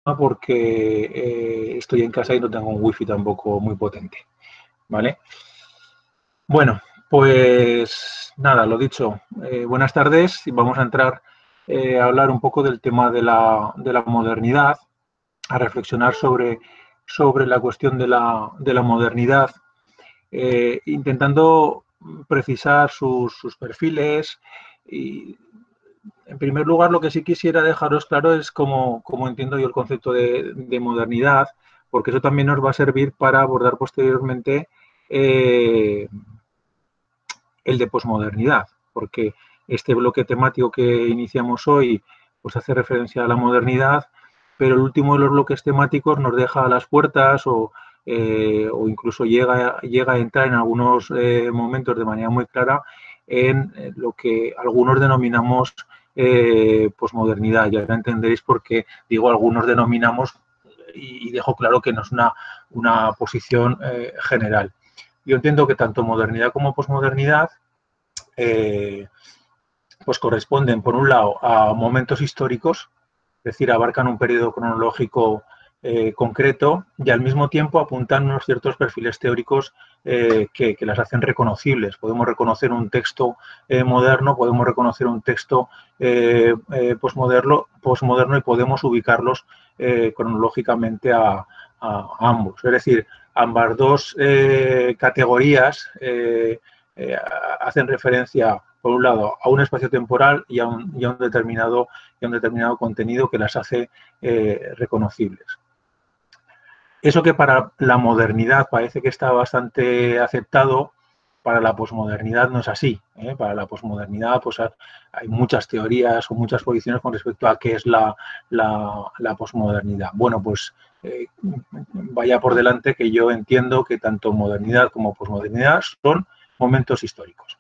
porque estoy en casa y no tengo un wifi tampoco muy potente, ¿vale? Bueno, pues nada, lo dicho, buenas tardes y vamos a entrar a hablar un poco del tema de la modernidad, a reflexionar sobre la cuestión de la modernidad, intentando precisar sus perfiles y, en primer lugar, lo que sí quisiera dejaros claro es cómo entiendo yo el concepto de modernidad, porque eso también nos va a servir para abordar posteriormente el de posmodernidad, porque este bloque temático que iniciamos hoy pues hace referencia a la modernidad, pero el último de los bloques temáticos nos deja a las puertas o incluso llega a entrar en algunos momentos de manera muy clara en lo que algunos denominamos posmodernidad. Ya entenderéis por qué digo algunos denominamos y dejo claro que no es una posición general. Yo entiendo que tanto modernidad como posmodernidad pues corresponden, por un lado, a momentos históricos, es decir, abarcan un periodo cronológico concreto y al mismo tiempo apuntan unos ciertos perfiles teóricos que las hacen reconocibles. Podemos reconocer un texto moderno, podemos reconocer un texto posmoderno y podemos ubicarlos cronológicamente a ambos. Es decir, ambas dos categorías hacen referencia, por un lado, a un espacio temporal y a un determinado contenido que las hace reconocibles. Eso que para la modernidad parece que está bastante aceptado, para la posmodernidad no es así. Para la posmodernidad pues hay muchas teorías o muchas posiciones con respecto a qué es la posmodernidad. Bueno, pues vaya por delante que yo entiendo que tanto modernidad como posmodernidad son momentos históricos.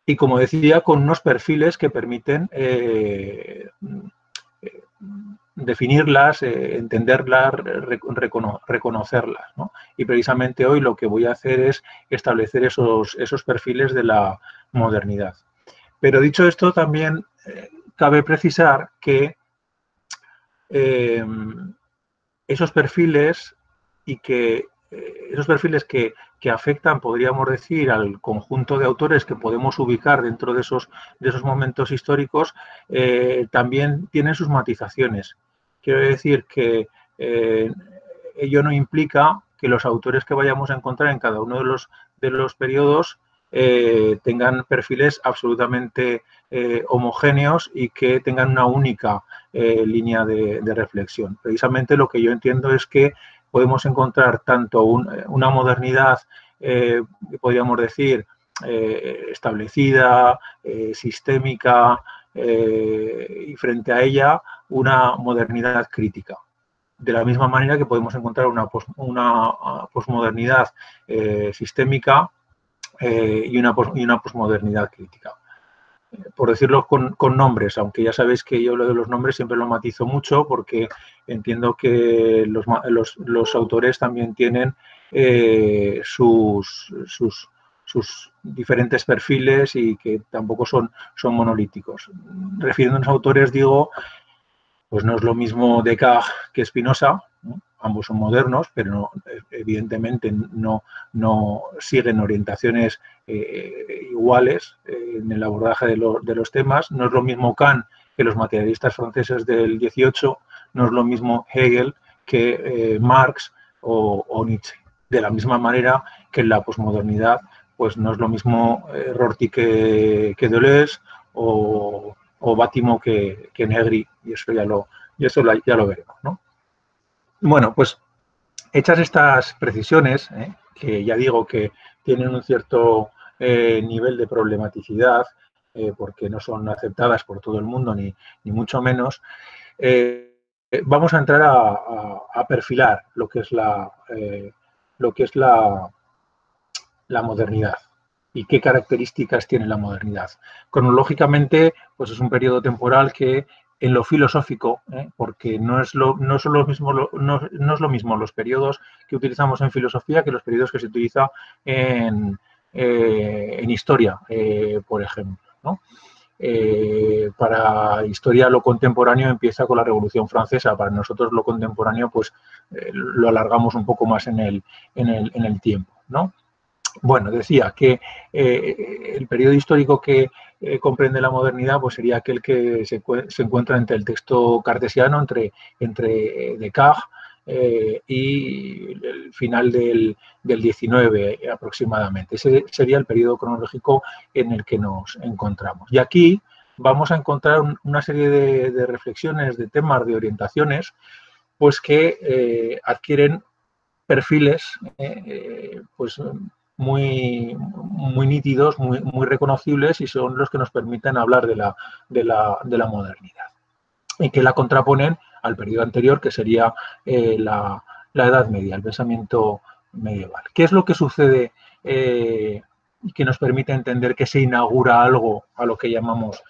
Y como decía, con unos perfiles que permiten definirlas, entenderlas, reconocerlas, ¿no? Y precisamente hoy lo que voy a hacer es establecer esos perfiles de la modernidad. Pero dicho esto, también cabe precisar que esos perfiles que afectan, podríamos decir, al conjunto de autores que podemos ubicar dentro de esos momentos históricos, también tienen sus matizaciones. Quiero decir que ello no implica que los autores que vayamos a encontrar en cada uno de los periodos tengan perfiles absolutamente homogéneos y que tengan una única línea de reflexión. Precisamente lo que yo entiendo es que podemos encontrar tanto una modernidad, podríamos decir, establecida, sistémica, y frente a ella una modernidad crítica. De la misma manera que podemos encontrar una posmodernidad sistémica y una posmodernidad crítica. Por decirlo con nombres, aunque ya sabéis que yo lo de los nombres siempre lo matizo mucho porque entiendo que los autores también tienen sus diferentes perfiles y que tampoco son monolíticos. Refiriéndonos a autores, digo, pues no es lo mismo Descartes que Spinoza, ¿no? Ambos son modernos, pero no, evidentemente no siguen orientaciones iguales en el abordaje de los temas. No es lo mismo Kant que los materialistas franceses del 18, no es lo mismo Hegel que Marx o Nietzsche. De la misma manera que en la posmodernidad, pues no es lo mismo Rorty que Deleuze o Bátimo que Negri, y eso ya lo veremos, ¿no? Bueno, pues hechas estas precisiones, que ya digo que tienen un cierto nivel de problematicidad, porque no son aceptadas por todo el mundo, ni mucho menos, vamos a entrar a perfilar lo que es la modernidad y qué características tiene la modernidad. Cronológicamente, pues es un periodo temporal que en lo filosófico, porque no es lo mismo los periodos que utilizamos en filosofía que los periodos que se utiliza en historia, por ejemplo, ¿no? para historia lo contemporáneo empieza con la Revolución Francesa. Para nosotros lo contemporáneo pues lo alargamos un poco más en el tiempo, ¿no? Bueno, decía que el periodo histórico que comprende la modernidad pues sería aquel que se encuentra entre el texto cartesiano, entre Descartes y el final del 19 aproximadamente. Ese sería el periodo cronológico en el que nos encontramos. Y aquí vamos a encontrar una serie de reflexiones, de temas, de orientaciones, pues que adquieren perfiles pues muy nítidos, muy reconocibles, y son los que nos permiten hablar de la modernidad y que la contraponen al periodo anterior, que sería la Edad Media, el pensamiento medieval. ¿Qué es lo que sucede que nos permite entender que se inaugura algo a lo que llamamos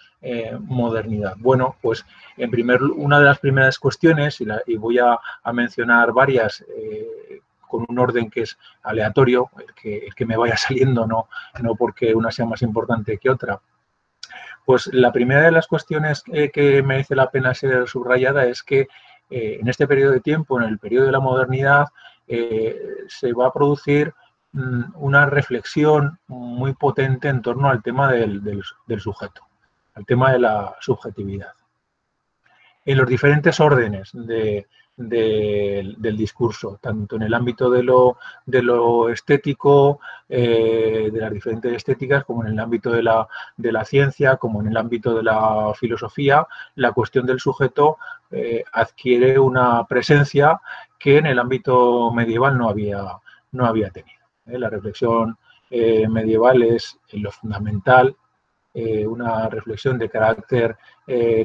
modernidad? Bueno, pues una de las primeras cuestiones, y voy a mencionar varias con un orden que es aleatorio, el que me vaya saliendo, no porque una sea más importante que otra. Pues la primera de las cuestiones que merece la pena ser subrayada es que en este periodo de tiempo, en el periodo de la modernidad, se va a producir una reflexión muy potente en torno al tema del sujeto, al tema de la subjetividad. En los diferentes órdenes del discurso, tanto en el ámbito de lo estético, de las diferentes estéticas, como en el ámbito de la ciencia, como en el ámbito de la filosofía, la cuestión del sujeto adquiere una presencia que en el ámbito medieval no había tenido. La reflexión medieval es en lo fundamental una reflexión de carácter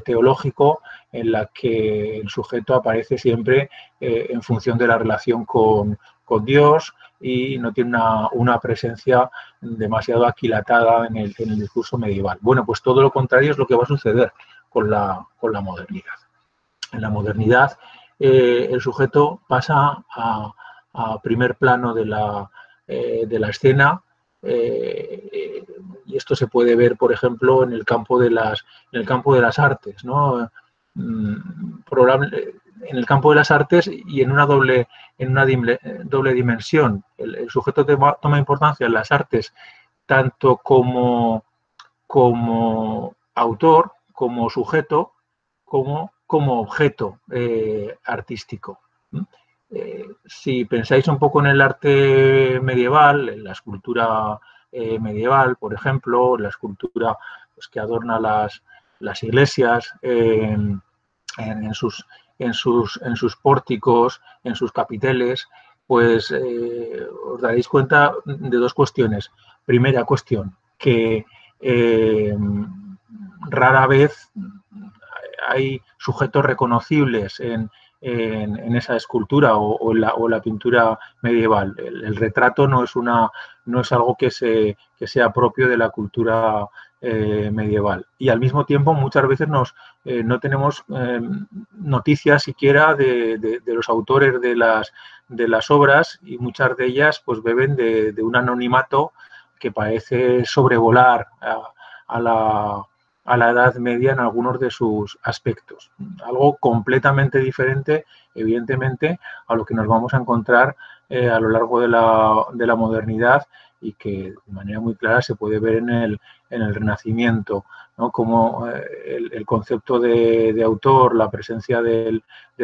teológico, en la que el sujeto aparece siempre en función de la relación con Dios, y no tiene una presencia demasiado aquilatada en el discurso medieval. Bueno, pues todo lo contrario es lo que va a suceder con la modernidad. En la modernidad el sujeto pasa a primer plano de la escena, y esto se puede ver, por ejemplo, en el campo de las artes, ¿no? En el campo de las artes y en una doble dimensión. El sujeto toma importancia en las artes tanto como autor, como sujeto, como objeto artístico. Si pensáis un poco en el arte medieval, en la escultura medieval, por ejemplo, la escultura pues, que adorna las iglesias en sus pórticos, en sus capiteles, pues os daréis cuenta de dos cuestiones. Primera cuestión, que rara vez hay sujetos reconocibles en esa escultura o en la pintura medieval. El retrato no es algo que sea propio de la cultura medieval. Y al mismo tiempo muchas veces no tenemos noticias siquiera de los autores de las obras, y muchas de ellas pues beben de un anonimato que parece sobrevolar a la Edad Media en algunos de sus aspectos. Algo completamente diferente, evidentemente, a lo que nos vamos a encontrar a lo largo de la modernidad, y que de manera muy clara se puede ver en el Renacimiento, ¿no? Como el concepto de autor, la presencia del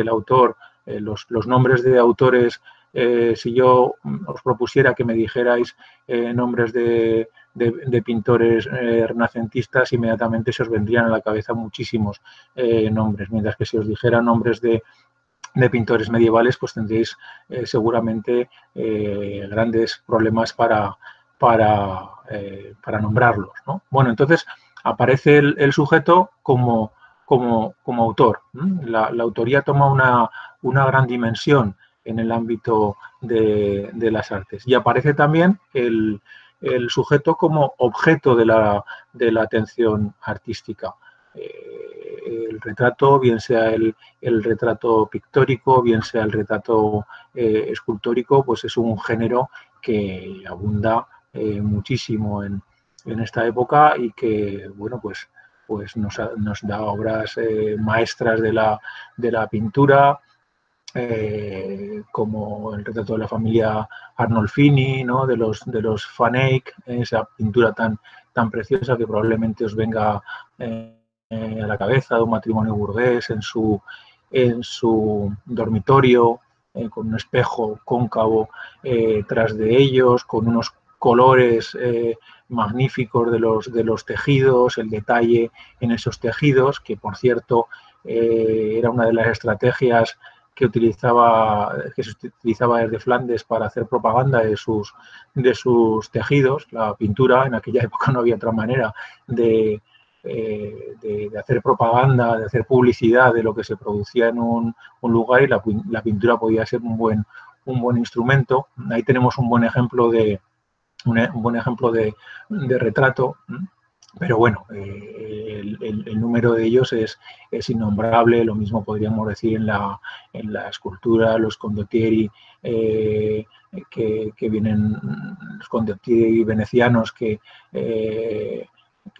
autor, los nombres de autores. Si yo os propusiera que me dijerais nombres de pintores renacentistas, inmediatamente se os vendrían a la cabeza muchísimos nombres, mientras que si os dijera nombres de pintores medievales, pues tendréis seguramente grandes problemas para nombrarlos, ¿no? Bueno, entonces aparece el sujeto como autor. La autoría toma una gran dimensión en el ámbito de las artes, y aparece también el sujeto como objeto de la atención artística. El retrato, bien sea el retrato pictórico, bien sea el retrato escultórico, pues es un género que abunda muchísimo en esta época, y que, bueno, pues pues nos da obras maestras de la pintura, como el retrato de la familia Arnolfini, ¿no? de los Van Eyck, esa pintura tan preciosa que probablemente os venga a la cabeza, de un matrimonio burgués en su dormitorio, con un espejo cóncavo tras de ellos, con unos colores magníficos de los tejidos, el detalle en esos tejidos, que por cierto era una de las estrategias que se utilizaba desde Flandes para hacer propaganda de sus tejidos. La pintura, en aquella época no había otra manera de hacer propaganda, de hacer publicidad de lo que se producía en un lugar, y la pintura podía ser un buen instrumento. Ahí tenemos un buen ejemplo de retrato, pero bueno, el número de ellos es innombrable. Lo mismo podríamos decir en la escultura, los condottieri que vienen, los condottieri venecianos que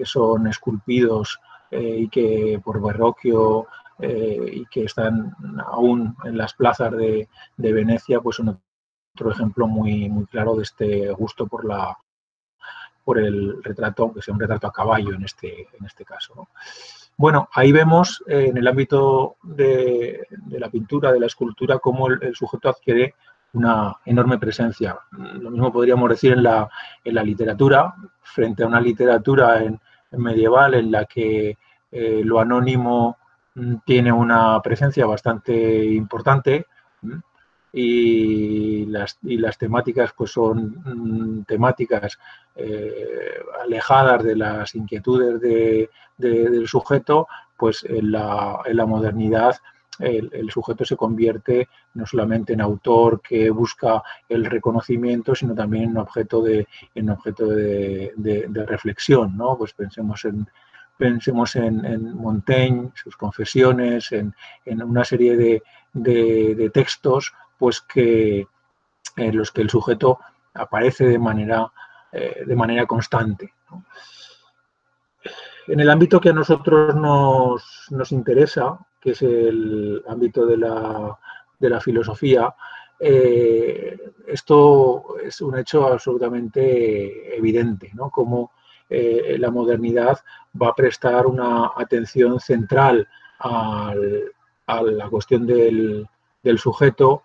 son esculpidos y que por Verrocchio y que están aún en las plazas de Venecia, pues son otro ejemplo muy claro de este gusto por el retrato, aunque sea un retrato a caballo en este caso, ¿no? Bueno, ahí vemos en el ámbito de la pintura, de la escultura, cómo el sujeto adquiere una enorme presencia. Lo mismo podríamos decir en la literatura, frente a una literatura en medieval en la que lo anónimo tiene una presencia bastante importante, y las temáticas pues son temáticas alejadas de las inquietudes del sujeto. Pues en la modernidad el sujeto se convierte no solamente en autor que busca el reconocimiento, sino también en objeto de reflexión, ¿no? Pues pensemos en Montaigne, sus confesiones, en una serie de textos pues en los que el sujeto aparece de manera constante. En el ámbito que a nosotros nos interesa, que es el ámbito de la filosofía, esto es un hecho absolutamente evidente, ¿no? Como la modernidad va a prestar una atención central a la cuestión del sujeto,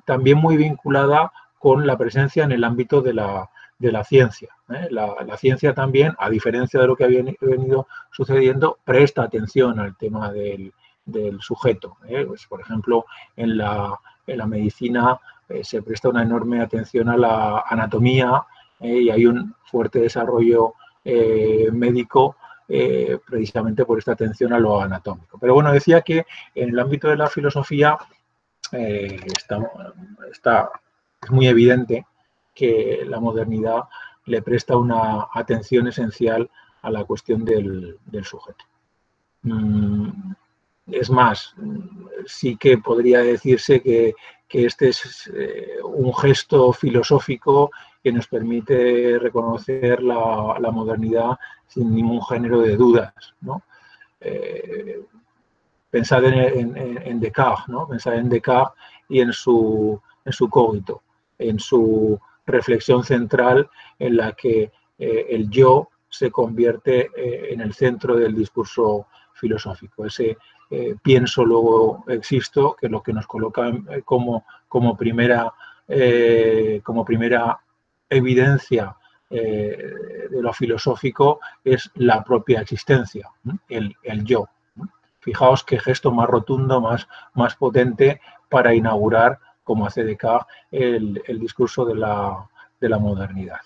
también muy vinculada con la presencia en el ámbito de la ciencia. La ciencia también, a diferencia de lo que había venido sucediendo, presta atención al tema del sujeto. Pues, por ejemplo, en la medicina se presta una enorme atención a la anatomía y hay un fuerte desarrollo médico precisamente por esta atención a lo anatómico. Pero bueno, decía que en el ámbito de la filosofía es muy evidente que la modernidad le presta una atención esencial a la cuestión del sujeto. Es más, sí que podría decirse que este es un gesto filosófico que nos permite reconocer la modernidad sin ningún género de dudas, ¿no? Pensad en Descartes, ¿no? Pensad en Descartes y en su cogito, en su reflexión central en la que el yo se convierte en el centro del discurso filosófico. Ese pienso, luego existo, que es lo que nos coloca como primera evidencia de lo filosófico, es la propia existencia, el yo. Fijaos qué gesto más rotundo, más potente para inaugurar, como hace Descartes, el discurso de la modernidad.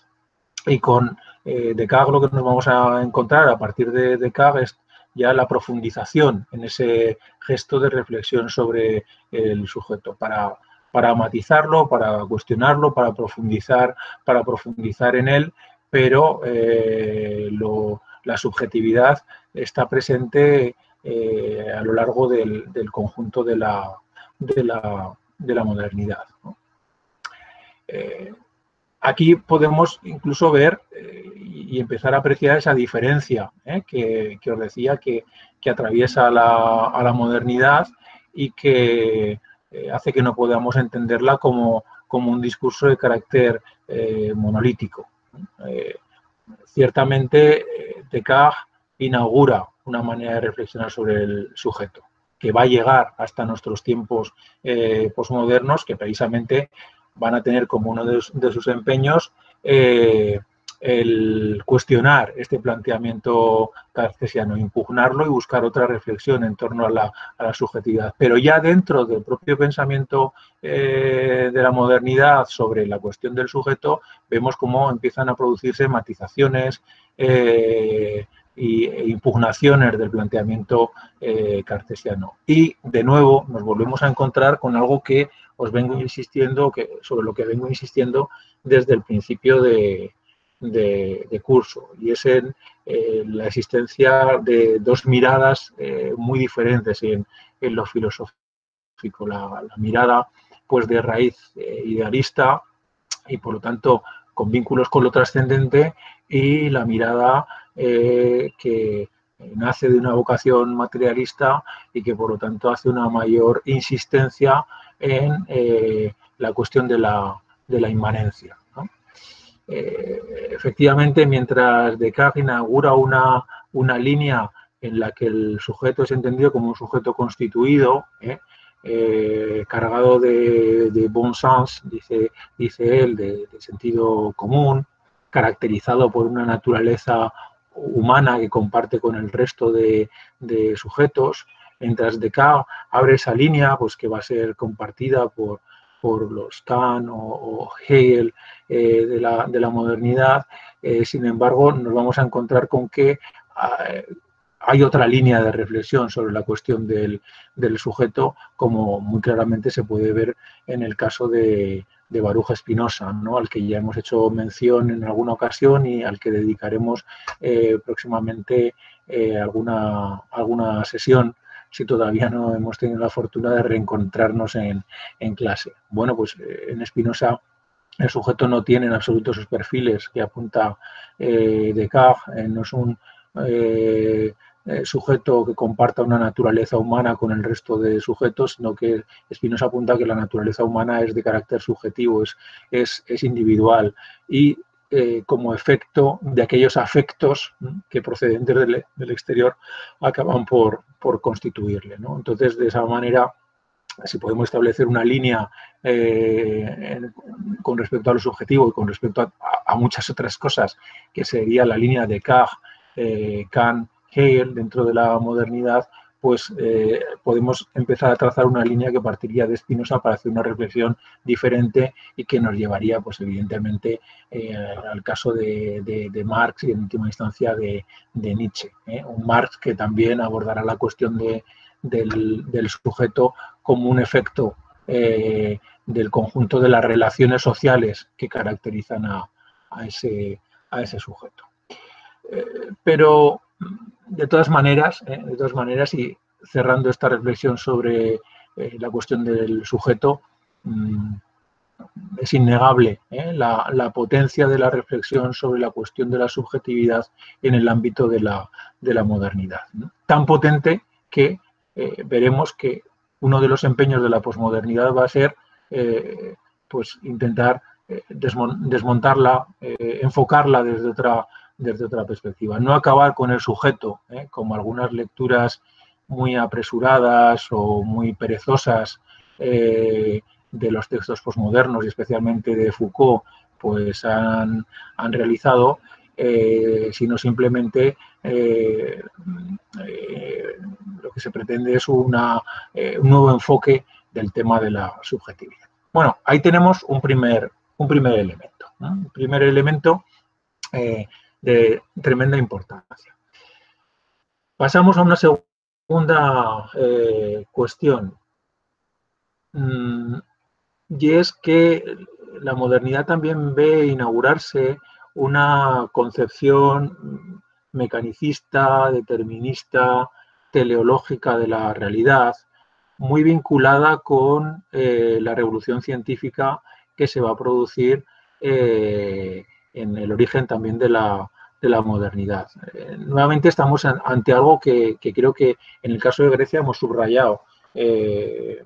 Y con Descartes lo que nos vamos a encontrar a partir de Descartes es ya la profundización en ese gesto de reflexión sobre el sujeto, para matizarlo, para cuestionarlo, para profundizar en él, pero la subjetividad está presente a lo largo del conjunto de la modernidad, ¿no? Aquí podemos incluso ver, y y empezar a apreciar esa diferencia que os decía que atraviesa a la modernidad y que hace que no podamos entenderla como un discurso de carácter monolítico. Ciertamente, Descartes inaugura una manera de reflexionar sobre el sujeto, que va a llegar hasta nuestros tiempos posmodernos, que precisamente van a tener como uno de sus empeños el cuestionar este planteamiento cartesiano, impugnarlo y buscar otra reflexión en torno a la subjetividad. Pero ya dentro del propio pensamiento de la modernidad sobre la cuestión del sujeto, vemos cómo empiezan a producirse matizaciones e impugnaciones del planteamiento cartesiano. Y, de nuevo, nos volvemos a encontrar con algo que os vengo insistiendo, sobre lo que vengo insistiendo desde el principio de curso, y es en la existencia de dos miradas muy diferentes en lo filosófico. La mirada pues de raíz idealista y por lo tanto con vínculos con lo trascendente, y la mirada que nace de una vocación materialista y que por lo tanto hace una mayor insistencia en la cuestión de la inmanencia, ¿no? Efectivamente, mientras Descartes inaugura una línea en la que el sujeto es entendido como un sujeto constituido, cargado de bon sens, dice él, de sentido común, caracterizado por una naturaleza humana que comparte con el resto de sujetos, mientras Descartes abre esa línea, pues que va a ser compartida por los Kant o Hegel de la modernidad. Sin embargo, nos vamos a encontrar con que hay otra línea de reflexión sobre la cuestión del sujeto, como muy claramente se puede ver en el caso de Baruch Spinoza, ¿no?, al que ya hemos hecho mención en alguna ocasión y al que dedicaremos próximamente alguna sesión, si todavía no hemos tenido la fortuna de reencontrarnos en clase. Bueno, pues en Spinoza el sujeto no tiene en absoluto sus perfiles que apunta Descartes, no es un sujeto que comparta una naturaleza humana con el resto de sujetos, sino que Spinoza apunta que la naturaleza humana es de carácter subjetivo, es individual, y como efecto de aquellos afectos que procedentes del exterior acaban por constituirle, ¿no? Entonces, de esa manera, si podemos establecer una línea con respecto a lo subjetivo y con respecto a muchas otras cosas, que sería la línea de Descartes, Kant, Hegel dentro de la modernidad, pues podemos empezar a trazar una línea que partiría de Spinoza para hacer una reflexión diferente y que nos llevaría, pues evidentemente, al caso de Marx y en última instancia de Nietzsche. Un Marx que también abordará la cuestión del sujeto como un efecto del conjunto de las relaciones sociales que caracterizan a ese sujeto. Pero de todas maneras, y cerrando esta reflexión sobre la cuestión del sujeto, es innegable la potencia de la reflexión sobre la cuestión de la subjetividad en el ámbito de la modernidad, ¿no? Tan potente que veremos que uno de los empeños de la posmodernidad va a ser pues intentar desmontarla, enfocarla desde otra perspectiva. No acabar con el sujeto, como algunas lecturas muy apresuradas o muy perezosas de los textos posmodernos y especialmente de Foucault, pues han realizado, sino simplemente lo que se pretende es un nuevo enfoque del tema de la subjetividad. Bueno, ahí tenemos un primer elemento, ¿no? Un primer elemento de tremenda importancia. Pasamos a una segunda cuestión, y es que la modernidad también ve inaugurarse una concepción mecanicista, determinista, teleológica de la realidad, muy vinculada con la revolución científica que se va a producir en el origen también de la la modernidad. Nuevamente estamos ante algo que creo que en el caso de Grecia hemos subrayado de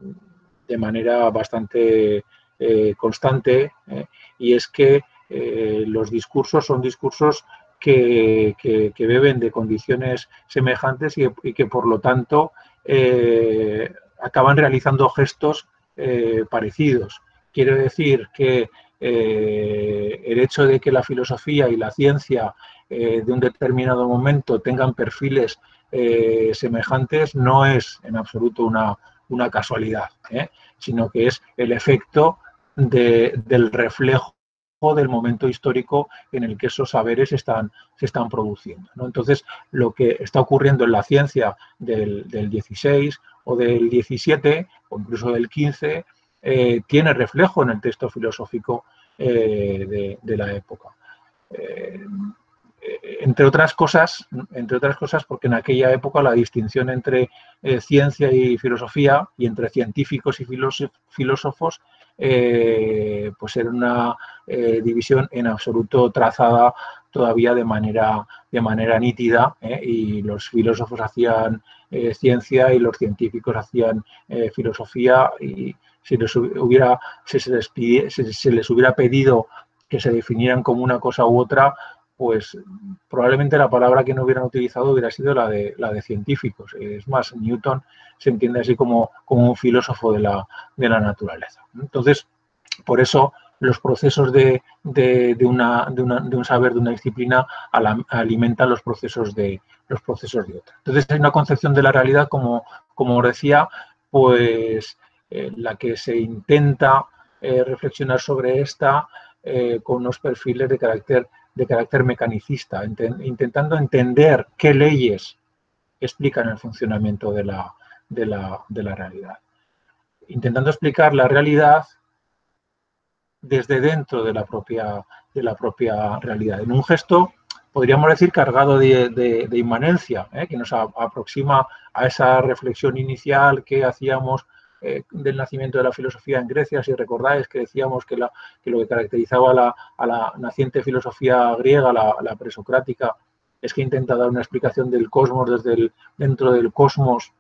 manera bastante constante, y es que los discursos son discursos que beben de condiciones semejantes y que por lo tanto acaban realizando gestos parecidos. Quiero decir que el hecho de que la filosofía y la ciencia de un determinado momento tengan perfiles semejantes no es en absoluto una casualidad, sino que es el efecto del reflejo del momento histórico en el que esos saberes se están produciendo, ¿no? Entonces, lo que está ocurriendo en la ciencia del 16 o del 17 o incluso del 15 tiene reflejo en el texto filosófico de la época. Entre otras cosas, porque en aquella época la distinción entre ciencia y filosofía y entre científicos y filósofos pues era una división en absoluto trazada todavía de manera nítida, y los filósofos hacían ciencia y los científicos hacían filosofía, y si se les hubiera pedido que se definieran como una cosa u otra, pues probablemente la palabra que no hubieran utilizado hubiera sido la de científicos. Es más, Newton se entiende así como un filósofo de la naturaleza. Entonces, por eso los procesos de un saber, de una disciplina, alimentan los procesos de otra. Entonces, hay una concepción de la realidad, como os decía, pues la que se intenta reflexionar sobre esta con unos perfiles de carácter mecanicista, intentando entender qué leyes explican el funcionamiento de la realidad. Intentando explicar la realidad desde dentro de la propia realidad. En un gesto, podríamos decir, cargado de inmanencia, que nos aproxima a esa reflexión inicial que hacíamos del nacimiento de la filosofía en Grecia. Si recordáis que decíamos que lo que caracterizaba a la naciente filosofía griega, la presocrática, es que intenta dar una explicación del cosmos dentro del cosmos,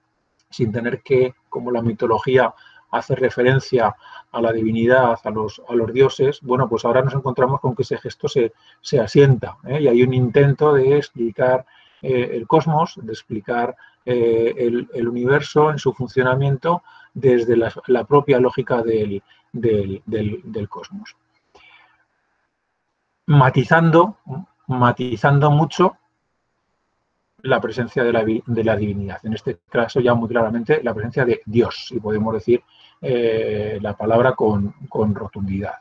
sin tener que, como la mitología hace referencia a la divinidad, a los dioses. Bueno, pues ahora nos encontramos con que ese gesto se asienta, y hay un intento de explicar el cosmos, de explicar el universo en su funcionamiento desde la propia lógica del cosmos. Matizando mucho la presencia de la divinidad. En este caso ya muy claramente la presencia de Dios, y podemos decir la palabra con rotundidad.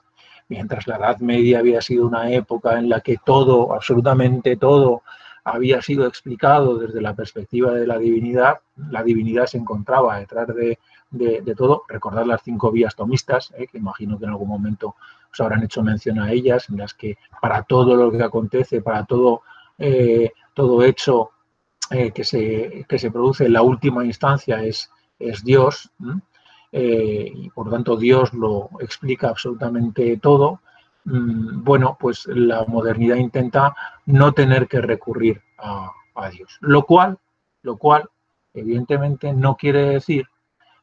Mientras la Edad Media había sido una época en la que todo, absolutamente todo, había sido explicado desde la perspectiva de la divinidad se encontraba detrás de todo. Recordad las 5 vías tomistas, que imagino que en algún momento os habrán hecho mención a ellas, en las que para todo lo que acontece, para todo hecho que se produce en la última instancia es Dios, y por lo tanto Dios lo explica absolutamente todo. Bueno, pues la modernidad intenta no tener que recurrir a Dios, lo cual evidentemente no quiere decir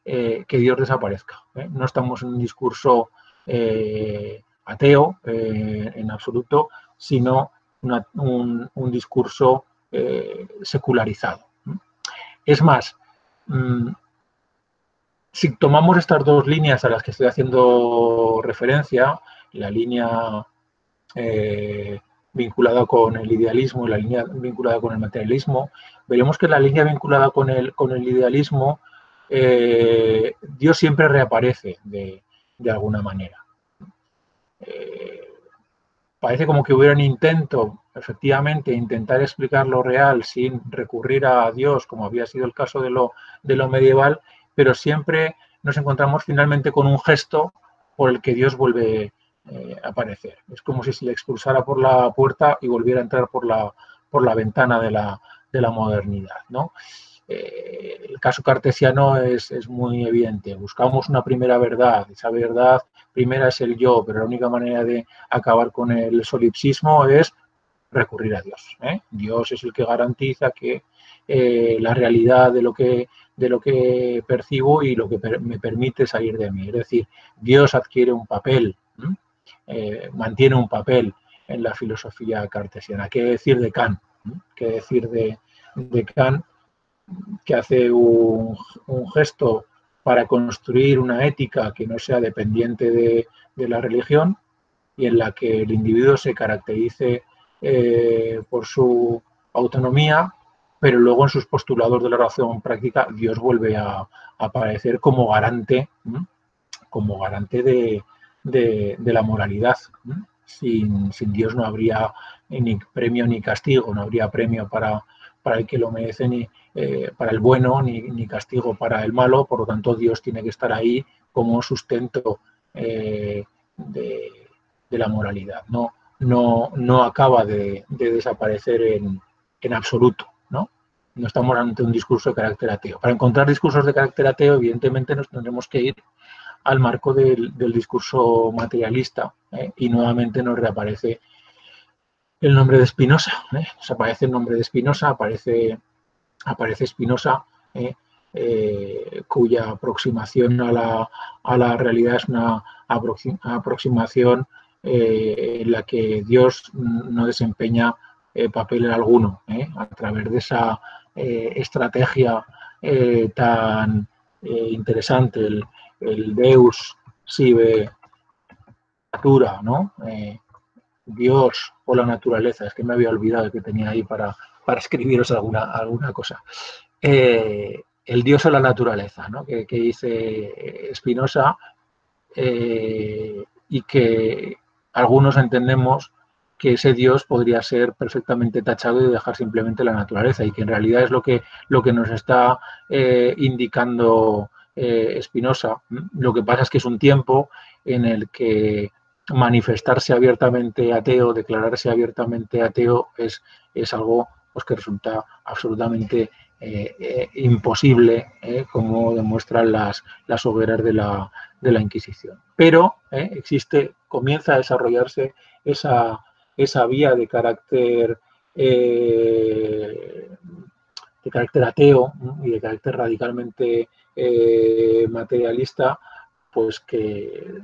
que Dios desaparezca, No estamos en un discurso ateo en absoluto, sino un discurso secularizado. Es más, si tomamos estas dos líneas a las que estoy haciendo referencia, la línea vinculada con el idealismo y la línea vinculada con el materialismo, veremos que la línea vinculada con el idealismo, Dios siempre reaparece de alguna manera. Parece como que hubiera un intento, efectivamente, intentar explicar lo real sin recurrir a Dios, como había sido el caso de lo medieval, pero siempre nos encontramos finalmente con un gesto por el que Dios vuelve a aparecer. Es como si se le expulsara por la puerta y volviera a entrar por la ventana de la modernidad, ¿no? El caso cartesiano es muy evidente. Buscamos una primera verdad. Esa verdad primera es el yo, pero la única manera de acabar con el solipsismo es recurrir a Dios. Dios es el que garantiza que la realidad de lo que percibo y lo que me permite salir de mí. Es decir, Dios adquiere un papel, mantiene un papel en la filosofía cartesiana. ¿Qué decir de Kant? ¿Qué decir de Kant, que hace un gesto para construir una ética que no sea dependiente de la religión y en la que el individuo se caracterice por su autonomía, pero luego en sus postulados de la razón práctica Dios vuelve a aparecer como garante de la moralidad. Sin Dios no habría ni premio ni castigo, no habría premio para el que lo merece, ni para el bueno, ni castigo para el malo. Por lo tanto, Dios tiene que estar ahí como sustento de la moralidad. No acaba de desaparecer en absoluto, ¿no? No estamos ante un discurso de carácter ateo. Para encontrar discursos de carácter ateo, evidentemente nos tendremos que ir al marco del discurso materialista, y nuevamente nos reaparece el nombre de Spinoza. Nos aparece el nombre de Spinoza, aparece Spinoza, cuya aproximación a la realidad es una aproximación en la que Dios no desempeña papel alguno, a través de esa estrategia tan interesante, el Deus sive natura, ¿no? Dios o la naturaleza. Es que me había olvidado que tenía ahí para escribiros alguna cosa. El Dios o la naturaleza, ¿no? que dice Spinoza, y que algunos entendemos que ese Dios podría ser perfectamente tachado y dejar simplemente la naturaleza, y que en realidad es lo que nos está indicando Spinoza. Lo que pasa es que es un tiempo en el que manifestarse abiertamente ateo, declararse abiertamente ateo es algo pues, que resulta absolutamente imposible, como demuestran las hogueras de la Inquisición. Pero comienza a desarrollarse esa vía de carácter ateo, ¿no? Y de carácter radicalmente materialista, pues que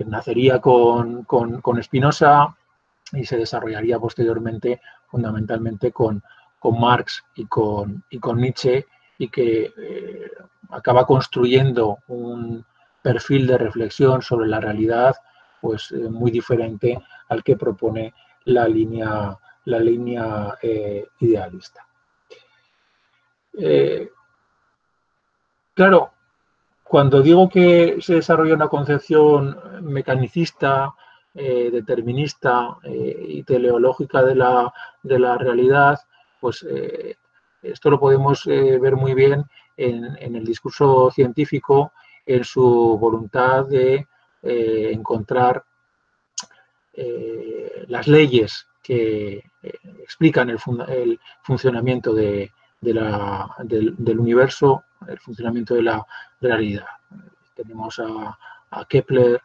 nacería con Spinoza y se desarrollaría posteriormente fundamentalmente con Marx y con Nietzsche, y que acaba construyendo un perfil de reflexión sobre la realidad pues muy diferente al que propone la línea idealista. Claro, cuando digo que se desarrolla una concepción mecanicista, determinista y teleológica de la realidad, pues esto lo podemos ver muy bien en el discurso científico, en su voluntad de encontrar las leyes que explican el funcionamiento del universo, el funcionamiento de la realidad. Tenemos a Kepler,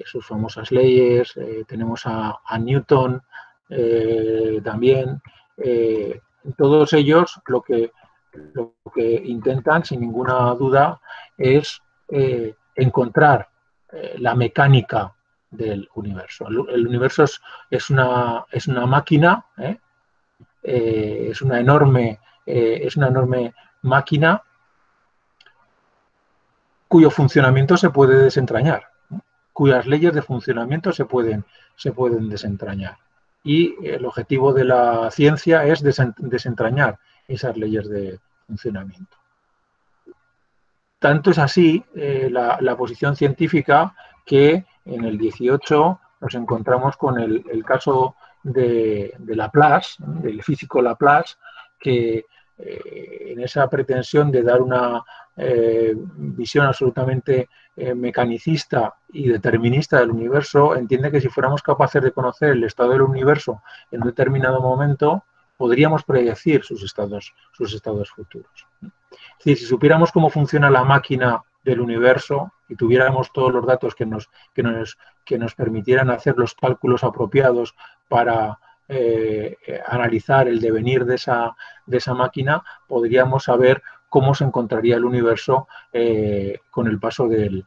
sus famosas leyes, tenemos a Newton también. Todos ellos lo que intentan, sin ninguna duda, es encontrar la mecánica del universo. El universo es una máquina, es una enorme máquina cuyo funcionamiento se puede desentrañar, cuyas leyes de funcionamiento se pueden desentrañar. Y el objetivo de la ciencia es desentrañar esas leyes de funcionamiento. Tanto es así la posición científica que en el 18 nos encontramos con el caso de Laplace, del físico Laplace, que en esa pretensión de dar una visión absolutamente mecanicista y determinista del universo, entiende que si fuéramos capaces de conocer el estado del universo en un determinado momento, podríamos predecir sus estados futuros. Es decir, si supiéramos cómo funciona la máquina del universo, y tuviéramos todos los datos que nos permitieran hacer los cálculos apropiados para analizar el devenir de esa máquina, podríamos saber cómo se encontraría el universo con el paso del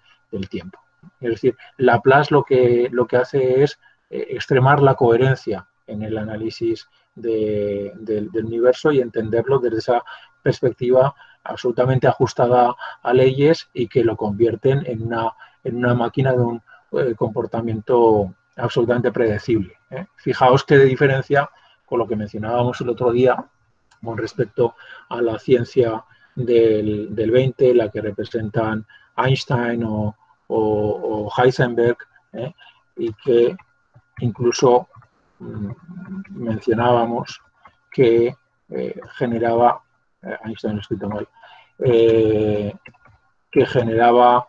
tiempo. Es decir, Laplace lo que hace es extremar la coherencia en el análisis del universo y entenderlo desde esa perspectiva absolutamente ajustada a leyes y que lo convierten en una máquina de un comportamiento absolutamente predecible. Fijaos qué diferencia con lo que mencionábamos el otro día con respecto a la ciencia del 20, la que representan Einstein o Heisenberg, y que incluso mencionábamos que generaba, Einstein lo he escrito mal, que generaba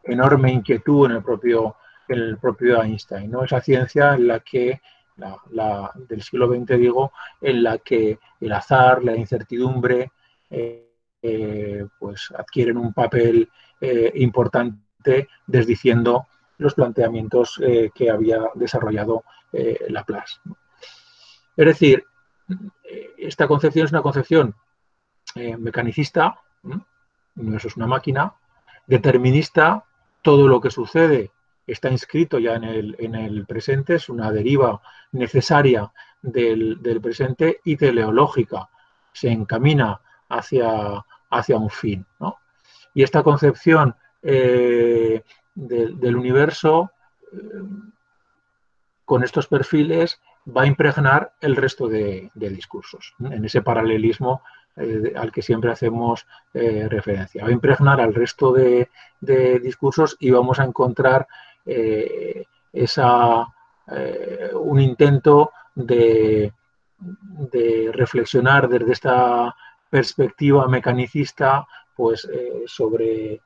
enorme inquietud en el propio Einstein, ¿no? Esa ciencia en la que, del siglo XX digo, en la que el azar, la incertidumbre, pues adquieren un papel importante desdiciendo los planteamientos que había desarrollado Laplace. Es decir, esta concepción es una concepción mecanicista, el universo es una máquina, determinista, todo lo que sucede está inscrito ya en el presente, es una deriva necesaria del presente, y teleológica, se encamina hacia un fin, ¿no? Y esta concepción del universo con estos perfiles va a impregnar el resto de discursos, en ese paralelismo al que siempre hacemos referencia. Va a impregnar al resto de discursos y vamos a encontrar un intento de reflexionar desde esta perspectiva mecanicista, pues sobre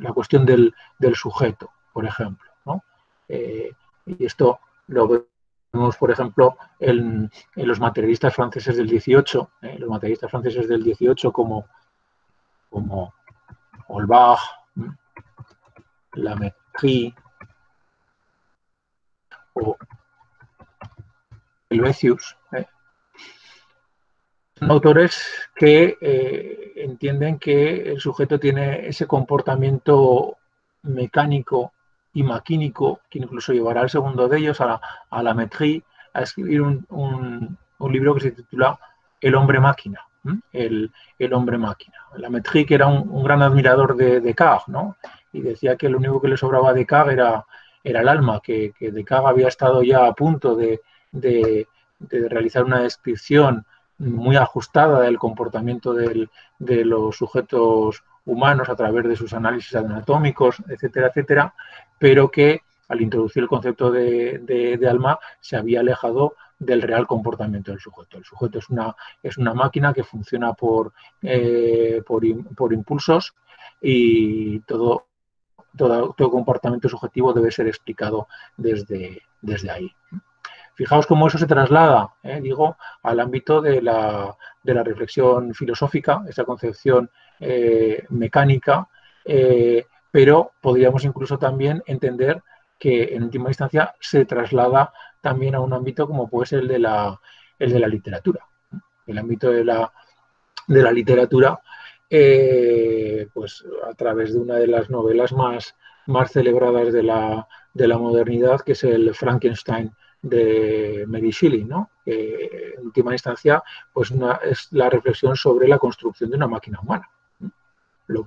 la cuestión del sujeto, por ejemplo, ¿no? Y esto lo vemos, por ejemplo, en los materialistas franceses del 18, los materialistas franceses del 18 como Holbach, Lamettrie o Helvetius, son autores que entienden que el sujeto tiene ese comportamiento mecánico y maquínico, que incluso llevará al segundo de ellos, a Lamettrie, a escribir un libro que se titula El hombre-máquina. El hombre-máquina. Lamettrie, que era un gran admirador de Descartes, ¿no? Y decía que lo único que le sobraba a Descartes era el alma, que Descartes había estado ya a punto de realizar una descripción muy ajustada del comportamiento de los sujetos humanos a través de sus análisis anatómicos, etcétera, etcétera, pero que al introducir el concepto de alma se había alejado del real comportamiento del sujeto. El sujeto es una máquina que funciona por impulsos, y todo comportamiento subjetivo debe ser explicado desde ahí. Fijaos cómo eso se traslada, digo, al ámbito de la reflexión filosófica, esa concepción mecánica, pero podríamos incluso también entender que en última instancia se traslada también a un ámbito como puede ser el de la literatura. El ámbito de la literatura, pues a través de una de las novelas más celebradas de la modernidad, que es el Frankenstein de Mary Shelley, ¿no? En última instancia, pues es la reflexión sobre la construcción de una máquina humana. Lo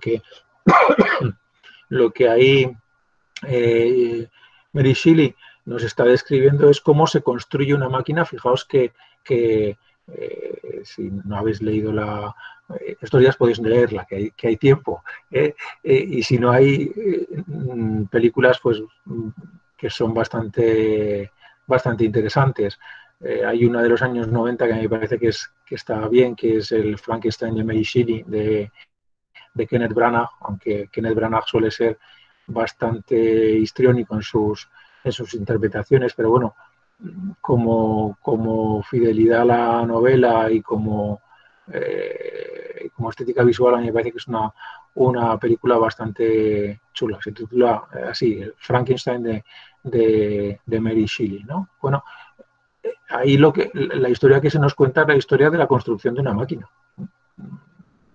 que ahí Mary Shelley nos está describiendo es cómo se construye una máquina. Fijaos que si no habéis leído estos días podéis leerla, que hay tiempo, y si no hay películas, pues que son bastante interesantes. Hay una de los años 90 que me parece que está bien, que es el Frankenstein de Mary Shelley de Kenneth Branagh, aunque Kenneth Branagh suele ser bastante histriónico en sus interpretaciones, pero bueno, como fidelidad a la novela y como estética visual, a mí me parece que es una película bastante chula. Se titula así, Frankenstein de Mary Shelley, ¿no? Bueno, ahí la historia que se nos cuenta es la historia de la construcción de una máquina.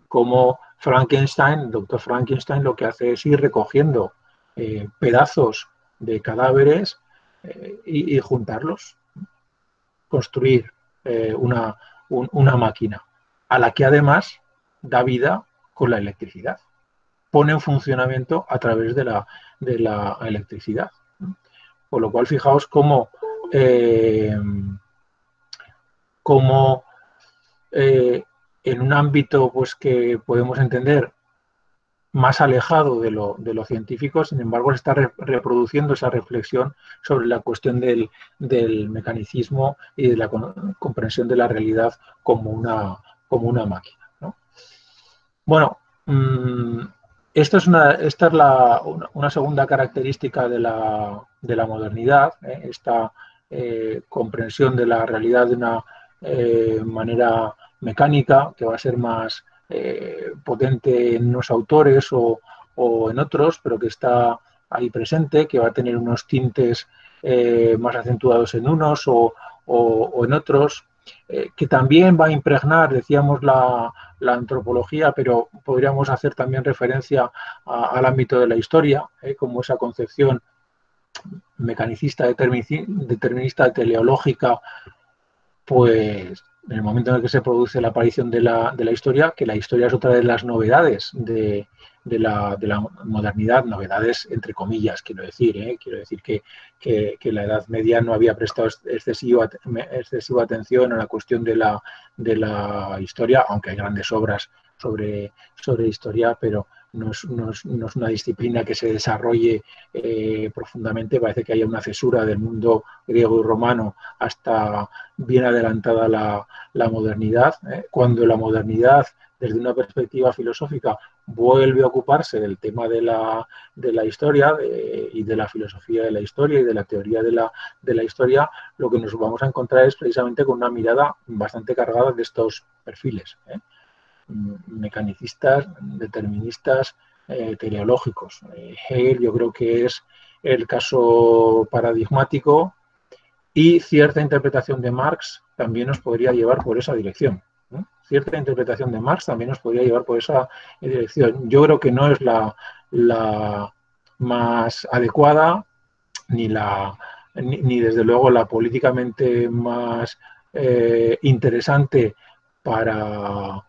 Como Frankenstein, el doctor Frankenstein, lo que hace es ir recogiendo pedazos de cadáveres y juntarlos, construir una máquina, a la que además da vida con la electricidad. Pone en funcionamiento a través de la electricidad. Con lo cual, fijaos cómo en un ámbito pues, que podemos entender más alejado de lo científico, sin embargo, se está reproduciendo esa reflexión sobre la cuestión del mecanicismo y de la comprensión de la realidad como una máquina, ¿no? Bueno, esta es una segunda característica de la modernidad, esta comprensión de la realidad de una manera mecánica, que va a ser más potente en unos autores o en otros, pero que está ahí presente, que va a tener unos tintes más acentuados en unos o en otros, que también va a impregnar, decíamos, la antropología, pero podríamos hacer también referencia al ámbito de la historia, como esa concepción mecanicista, determinista, teleológica, pues en el momento en el que se produce la aparición de la historia, que la historia es otra de las novedades de la modernidad, novedades entre comillas, quiero decir que la Edad Media no había prestado excesiva atención a la cuestión de la historia, aunque hay grandes obras sobre historia, pero no es una disciplina que se desarrolle profundamente. Parece que haya una cesura del mundo griego y romano hasta bien adelantada la modernidad, cuando la modernidad, desde una perspectiva filosófica, vuelve a ocuparse del tema de la historia y de la filosofía de la historia y de la teoría de la historia, lo que nos vamos a encontrar es precisamente con una mirada bastante cargada de estos perfiles, mecanicistas, deterministas, teleológicos. Hegel yo creo que es el caso paradigmático, y cierta interpretación de Marx también nos podría llevar por esa dirección. Cierta interpretación de Marx también nos podría llevar por esa dirección. Yo creo que no es la más adecuada, ni desde luego la políticamente más interesante para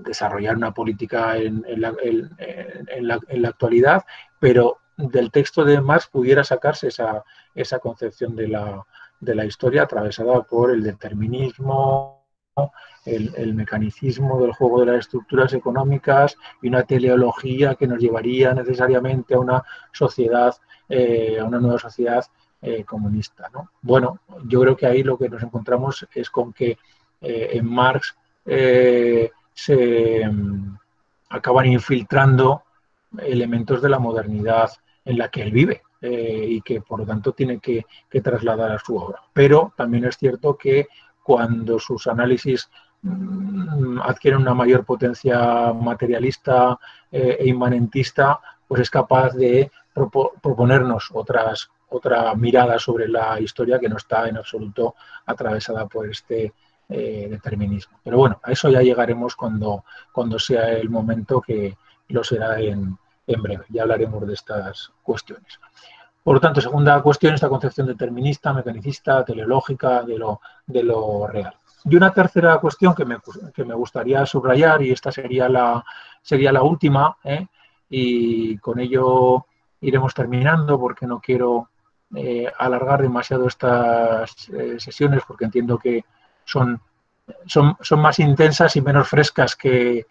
desarrollar una política en la actualidad, pero del texto de Marx pudiera sacarse esa concepción de la historia atravesada por el determinismo, el mecanicismo del juego de las estructuras económicas y una teleología que nos llevaría necesariamente a una sociedad, a una nueva sociedad comunista, ¿no? Bueno, yo creo que ahí lo que nos encontramos es con que en Marx se acaban infiltrando elementos de la modernidad en la que él vive y que por lo tanto tiene que trasladar a su obra. Pero también es cierto que cuando sus análisis adquieren una mayor potencia materialista e inmanentista, pues es capaz de proponernos otra mirada sobre la historia que no está en absoluto atravesada por este determinismo. Pero bueno, a eso ya llegaremos cuando sea el momento, que lo será en breve. Ya hablaremos de estas cuestiones. Por lo tanto, segunda cuestión, esta concepción determinista, mecanicista, teleológica de lo real. Y una tercera cuestión que me gustaría subrayar, y esta sería la última, y con ello iremos terminando porque no quiero alargar demasiado estas sesiones, porque entiendo que son más intensas y menos frescas que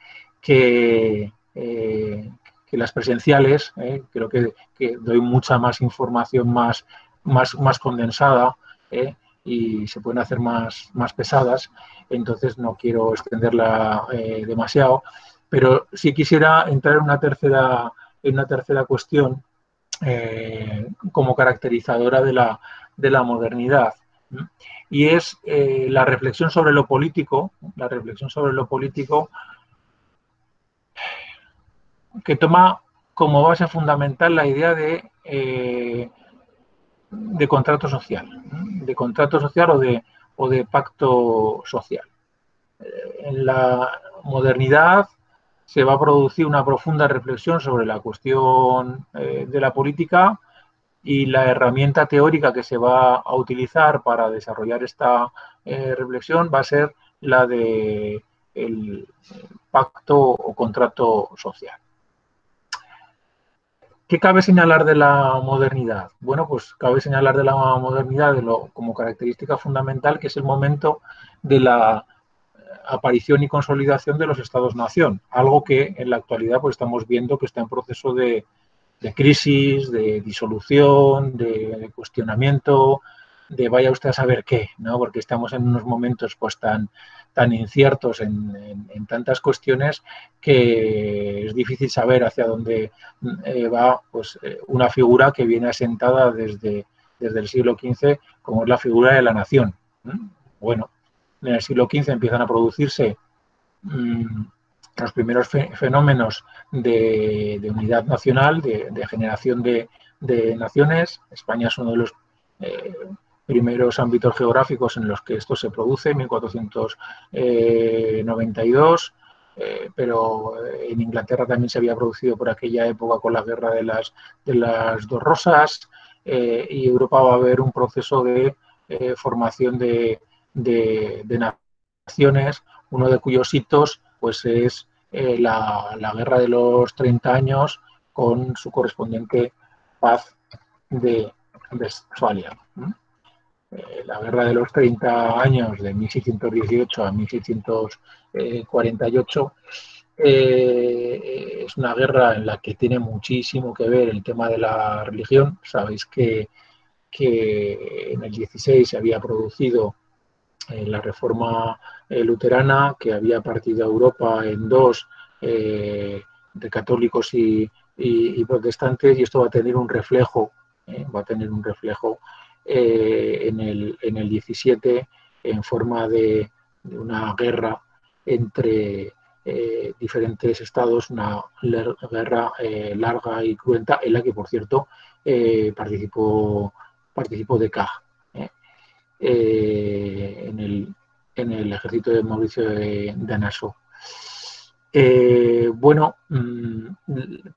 las presenciales. Creo que doy mucha más información más condensada, y se pueden hacer más pesadas, entonces no quiero extenderla demasiado, pero sí quisiera entrar en una tercera cuestión como caracterizadora de la modernidad, y es la reflexión sobre lo político, que toma como base fundamental la idea de contrato social, de contrato social o de pacto social. En la modernidad se va a producir una profunda reflexión sobre la cuestión de la política, y la herramienta teórica que se va a utilizar para desarrollar esta reflexión va a ser la de el pacto o contrato social. ¿Qué cabe señalar de la modernidad? Bueno, pues cabe señalar de la modernidad como característica fundamental que es el momento de la aparición y consolidación de los estados-nación, algo que en la actualidad pues estamos viendo que está en proceso de crisis, de disolución, de cuestionamiento, de vaya usted a saber qué, ¿no? Porque estamos en unos momentos pues tan inciertos en tantas cuestiones que es difícil saber hacia dónde va pues, una figura que viene asentada desde el siglo XV, como es la figura de la nación. Bueno, en el siglo XV empiezan a producirse los primeros fenómenos de unidad nacional, de generación de naciones. España es uno de los primeros ámbitos geográficos en los que esto se produce, en 1492, pero en Inglaterra también se había producido por aquella época con la guerra de las dos rosas, y Europa va a haber un proceso de formación de naciones, uno de cuyos hitos pues, es la guerra de los 30 años con su correspondiente paz de Westfalia. La guerra de los 30 años, de 1618 a 1648, es una guerra en la que tiene muchísimo que ver el tema de la religión. Sabéis que en el 16 se había producido la reforma luterana, que había partido a Europa en dos, de católicos y protestantes, y esto va a tener un reflejo, en el 17 en forma de una guerra entre diferentes estados, una guerra larga y cruenta, en la que, por cierto, participó Descartes. En el ejército de Mauricio de Nassau. Bueno,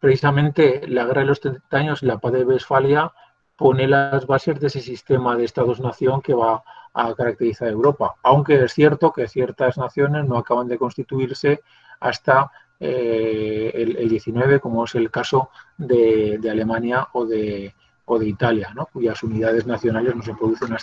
precisamente la guerra de los 30 años y la paz de Westfalia pone las bases de ese sistema de estados-nación que va a caracterizar a Europa, aunque es cierto que ciertas naciones no acaban de constituirse hasta el 19, como es el caso de Alemania o de Italia, ¿no? Cuyas unidades nacionales no se producen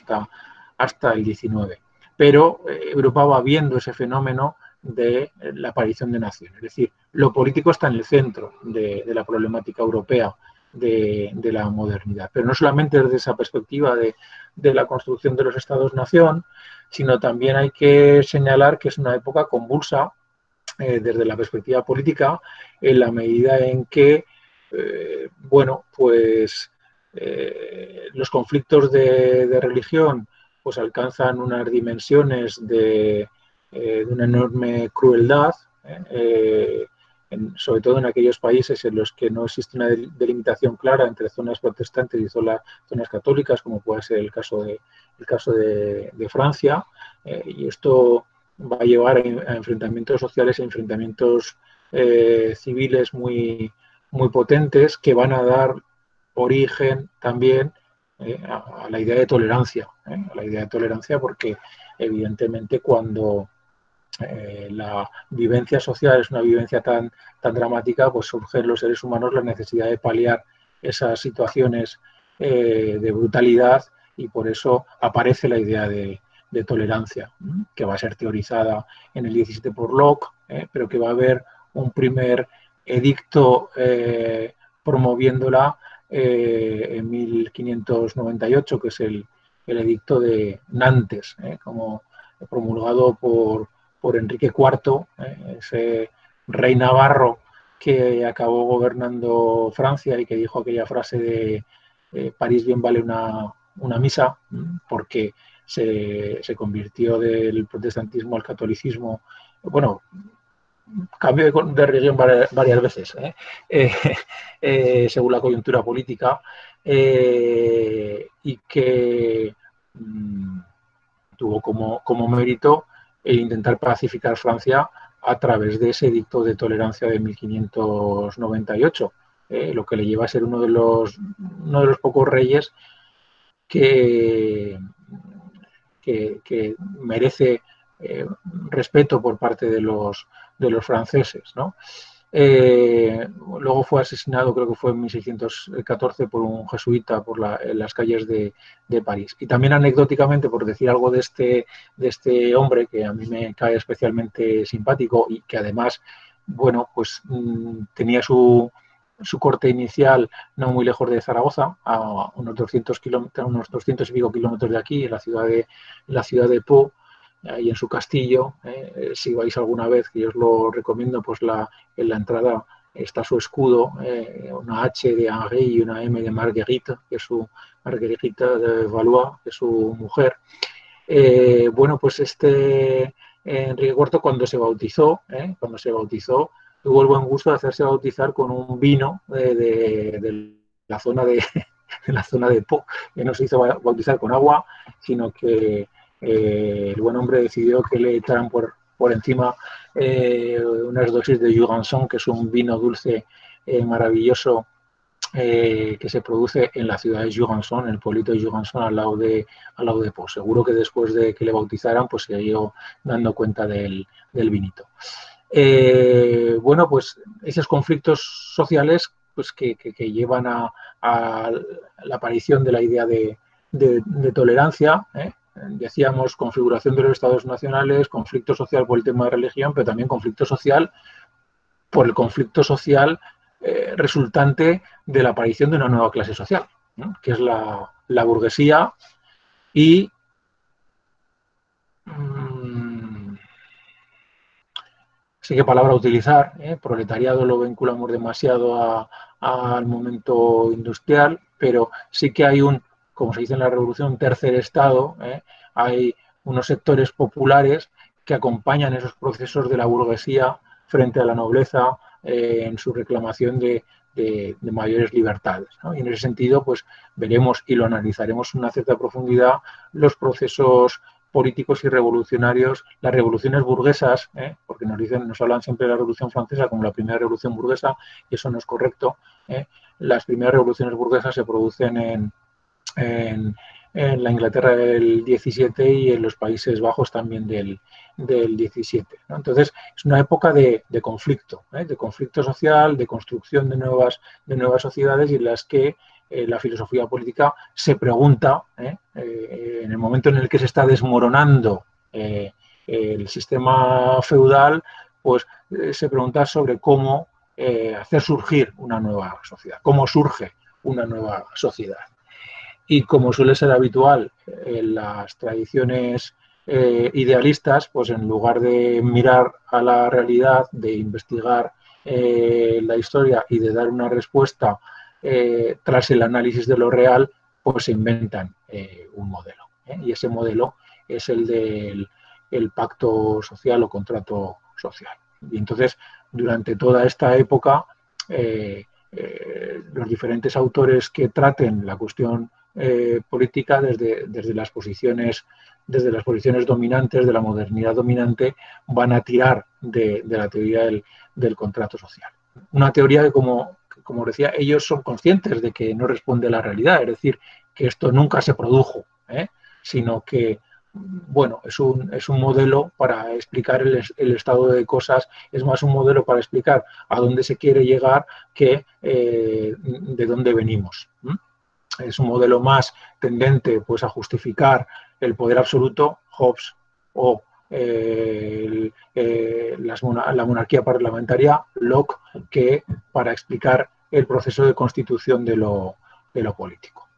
hasta el 19. Pero Europa va viendo ese fenómeno de la aparición de naciones. Es decir, lo político está en el centro de la problemática europea de la modernidad. Pero no solamente desde esa perspectiva de la construcción de los estados-nación, sino también hay que señalar que es una época convulsa desde la perspectiva política, en la medida en que, bueno, pues los conflictos de religión pues alcanzan unas dimensiones de una enorme crueldad, sobre todo en aquellos países en los que no existe una delimitación clara entre zonas protestantes y zonas católicas, como puede ser el caso de Francia, y esto va a llevar a enfrentamientos sociales e enfrentamientos civiles muy, muy potentes, que van a dar origen también a la idea de tolerancia, a la idea de tolerancia, porque evidentemente cuando la vivencia social es una vivencia tan dramática, pues surge en los seres humanos la necesidad de paliar esas situaciones de brutalidad, y por eso aparece la idea de tolerancia, que va a ser teorizada en el 17 por Locke, pero que va a haber un primer edicto promoviéndola en 1598, que es el edicto de Nantes, como promulgado por Enrique IV, ese rey navarro que acabó gobernando Francia y que dijo aquella frase de París bien vale una misa, porque se convirtió del protestantismo al catolicismo, bueno, cambio de región varias veces, según la coyuntura política, y que tuvo como mérito el intentar pacificar Francia a través de ese edicto de tolerancia de 1598, lo que le lleva a ser uno de los pocos reyes que merece respeto por parte de los franceses, ¿no? Luego fue asesinado, creo que fue en 1614, por un jesuita en las calles de París. Y también anecdóticamente, por decir algo de este hombre, que a mí me cae especialmente simpático y que además, bueno, pues tenía su corte inicial no muy lejos de Zaragoza, a unos 200 y pico kilómetros de aquí, en la ciudad de Pau, ahí en su castillo. Si vais alguna vez, que yo os lo recomiendo, pues en la entrada está su escudo, una H de Henri y una M de Marguerite, que es su Marguerite de Valois, que es su mujer. Bueno, pues Enrique IV, cuando se bautizó, tuvo el buen gusto de hacerse bautizar con un vino de la zona de Pau, que no se hizo bautizar con agua, sino que el buen hombre decidió que le echaran por encima unas dosis de Jurançon, que es un vino dulce maravilloso, que se produce en la ciudad de Jurançon, en el pueblito de Jurançon, al lado de Pau. Seguro que después de que le bautizaran, pues se ido dando cuenta del vinito. Bueno, pues esos conflictos sociales, pues que llevan a la aparición de la idea de tolerancia, decíamos, configuración de los estados nacionales, conflicto social por el tema de religión, pero también conflicto social por el conflicto social resultante de la aparición de una nueva clase social, ¿no? Que es la burguesía. Y sé qué palabra utilizar, proletariado lo vinculamos demasiado al momento industrial, pero sí que hay como se dice en la revolución, un tercer estado, hay unos sectores populares que acompañan esos procesos de la burguesía frente a la nobleza en su reclamación de mayores libertades, ¿no? Y en ese sentido, pues veremos y lo analizaremos en una cierta profundidad los procesos políticos y revolucionarios, las revoluciones burguesas, porque nos hablan siempre de la Revolución Francesa como la primera revolución burguesa, y eso no es correcto. Las primeras revoluciones burguesas se producen en la Inglaterra del 17 y en los Países Bajos también del 17, ¿no? Entonces, es una época de conflicto social, de construcción de nuevas sociedades, y en las que la filosofía política se pregunta, en el momento en el que se está desmoronando el sistema feudal, pues se pregunta sobre cómo hacer surgir una nueva sociedad, cómo surge una nueva sociedad. Y como suele ser habitual en las tradiciones idealistas, pues en lugar de mirar a la realidad, de investigar la historia y de dar una respuesta tras el análisis de lo real, pues se inventan un modelo. Y ese modelo es el del pacto social o contrato social. Y entonces, durante toda esta época, los diferentes autores que traten la cuestión política desde las posiciones dominantes, de la modernidad dominante, van a tirar de la teoría del contrato social. Una teoría que, como decía, ellos son conscientes de que no responde a la realidad, es decir, que esto nunca se produjo, sino que, bueno, es un modelo para explicar el estado de cosas, es más un modelo para explicar a dónde se quiere llegar que de dónde venimos. Es un modelo más tendente, pues, a justificar el poder absoluto, Hobbes, o la monarquía parlamentaria, Locke, que para explicar el proceso de constitución de lo político.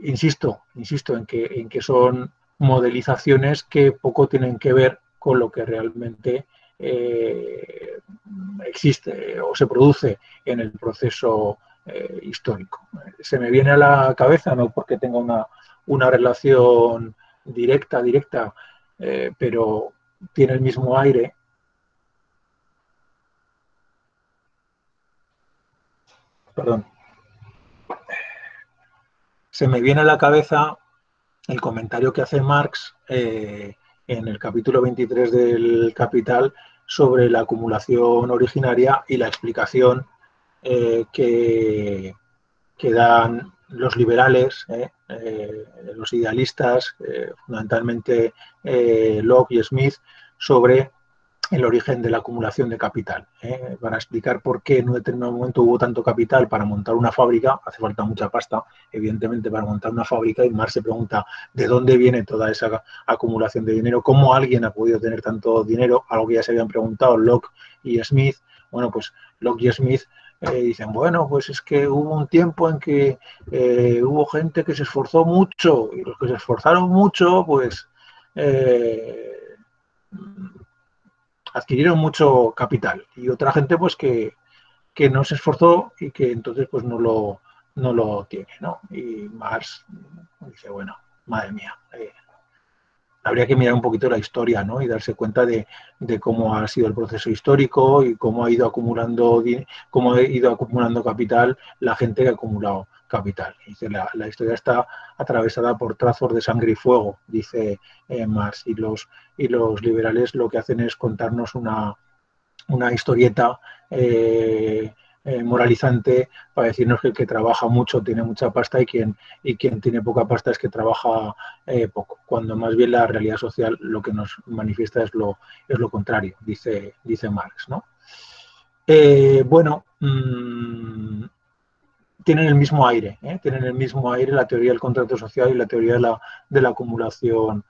Insisto en que son modelizaciones que poco tienen que ver con lo que realmente existe o se produce en el proceso histórico. Se me viene a la cabeza, no porque tenga una relación directa, pero tiene el mismo aire. Perdón. Se me viene a la cabeza el comentario que hace Marx en el capítulo 23 del Capital sobre la acumulación originaria y la explicación que dan los liberales, los idealistas, fundamentalmente Locke y Smith, sobre el origen de la acumulación de capital, para explicar por qué en un determinado momento hubo tanto capital para montar una fábrica. Hace falta mucha pasta, evidentemente, para montar una fábrica, y Marx se pregunta de dónde viene toda esa acumulación de dinero, cómo alguien ha podido tener tanto dinero, algo que ya se habían preguntado Locke y Smith. Bueno, pues Locke y Smith dicen, bueno, pues es que hubo un tiempo en que hubo gente que se esforzó mucho, y los que se esforzaron mucho, pues adquirieron mucho capital, y otra gente pues que no se esforzó y que entonces pues no lo tiene, ¿no? Y Marx dice, bueno, madre mía, habría que mirar un poquito la historia, ¿no? Y darse cuenta de cómo ha sido el proceso histórico y cómo ha ido acumulando capital la gente que ha acumulado capital. Dice, la historia está atravesada por trazos de sangre y fuego, dice Marx, y los liberales lo que hacen es contarnos una historieta moralizante para decirnos que el que trabaja mucho tiene mucha pasta, y quien tiene poca pasta es que trabaja poco, cuando más bien la realidad social lo que nos manifiesta es lo contrario, dice Marx, ¿no? Bueno, tienen el mismo aire, tienen el mismo aire la teoría del contrato social y la teoría de la acumulación